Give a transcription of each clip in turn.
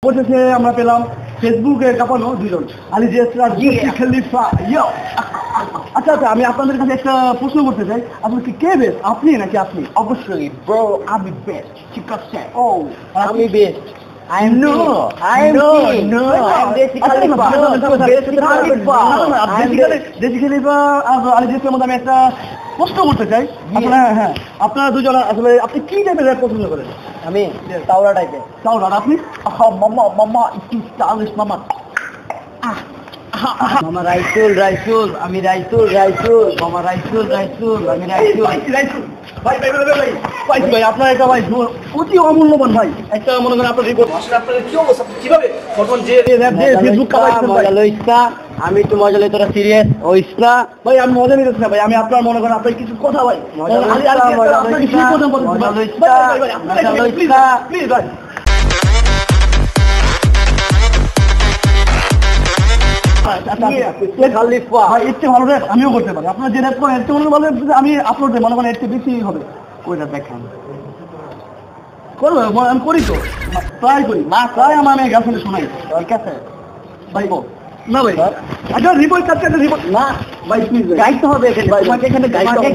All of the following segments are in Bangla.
অবশেষে আমরা পেলাম ফেসবুকে কাঁপানো দুজন আলী জেসরা খলিফা। আচ্ছা আচ্ছা, আমি আপনাদের কাছে একটা প্রশ্ন করতে চাই, আপনি কি কে বেস্ট, আপনি নাকি আপনি? অবশ্যই ব্রো, আমি বেস্ট। ঠিক আছে। ও আমি best. I am No, I am no, I'm Desi Khalifa. দেশি খলিফা আর আলী জেসের মধ্যে আমি একটা প্রশ্ন করতে চাই। আপনারা দুজন আসলে আপনি কি টাইপের র্যাপ পছন্দ করেন? আমি তাওরা টাইপের। তাও আর আপনি? মামা মামা একটু স্টাইলিশ মামা। মামা রাইসুল রাইসুল, আমি রাইসুল রাইসুল, মামা রাইসুল রাইসুল, আমি রাইসুল রাইসুল। ভাই আপনার একটা ভাই অতি অমূল্যবান ভাই একটা মনে করেন আপনার রিপোর্ট আসলে আপনাদের কি অবস্থা, কিভাবে বর্তমান যে ফেসবুক মজা লইস না, আমি একটু মজা লই, তোরা সিরিয়াস হইস না ভাই। আমি মজা নিতেছি না ভাই, আমি আপনার মনে করেন আপনার কিছু কথা ভাই মজা লইস না প্লিজ ভাই। আমিও করতে পারি, আপনার যে র্যাপ করেন এর থেকে ভালো আমি আপলোড মনে করেন এর থেকে বেশি হবে। ওইটা দেখেন করবো, আমি করি তো, ট্রাই করি না, ট্রাই আমার আমি গার্লফ্রেন্ডে শোনাই। ঠিক আছে ভাই না ভাই, আচ্ছা রিপোর্ট কাটতে একটা রিপোর্ট না ভাই, প্লিজ গাইতে হবে এখানে, তোমাকে এখানে গাইতে হবে।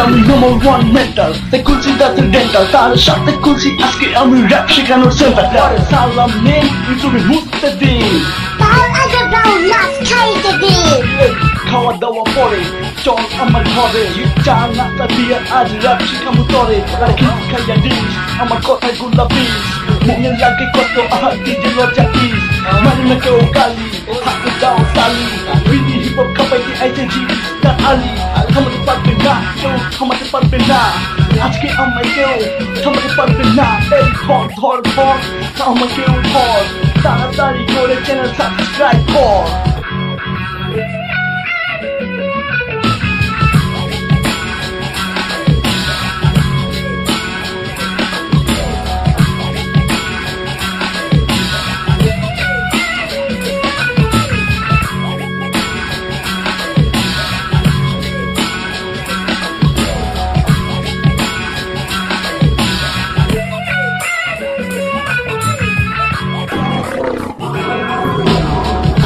আমি নম্বর ওয়ান মেন্টাল, তাই খুলছি দাঁতের ডেন্টাল, তার সাথে খুলছি আজকে আমি র্যাপ শেখানোর সেন্টার। সালাম নেই তুমি মুহূর্তে দিন, খাওয়া দাওয়া পরে চল আমার ঘরে, চা নাস্তা দিয়ে আজ র্যাপ শেখাবো তরে। খাইয়া দিস আমার কথায় গোলাপিস, মনে লাগে কত আহার দিতে লজ্জা ইস, মানে না কেউ গালি হাতে যাও তালি, বিনি হিপ হপ খাপাইতে আইতে জিনিস তার আলি। থামাতে পারবে না কেউ, থামাতে পারবে না আজকে আমায় কেউ, থামাতে পারবে না। এই ধর ধর ধর আমাকেও ধর, তাড়াতাড়ি করে চ্যানেল সাবস্ক্রাইব কর।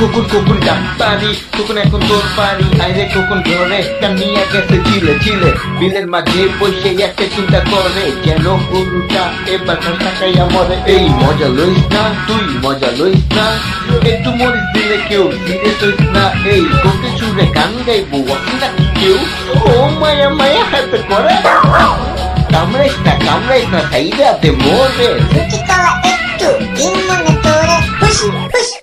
কুকুর কুকুর ডাক্তারি, কুকুর এখন তোর পারি, আইরে কুকুর ধরে কামিয়া গেছে চিলে চিলে, বিলের মাঝে বসে একটা চিন্তা করে, যেন গরুটা এবার টাকাইয়া মরে। এই মজা লইস না তুই, মজা লইস না, একটু মরিস দিলে কেউ সিরিয়াস হইস না। এই কোকে চুরে গান গাইবো আসি নাকি কেউ, ও মায়া মায়া হাতে করে, কামড়াইস না সাইডে হাতে মরে। একটু দিন মনে তোরে খুশি খুশি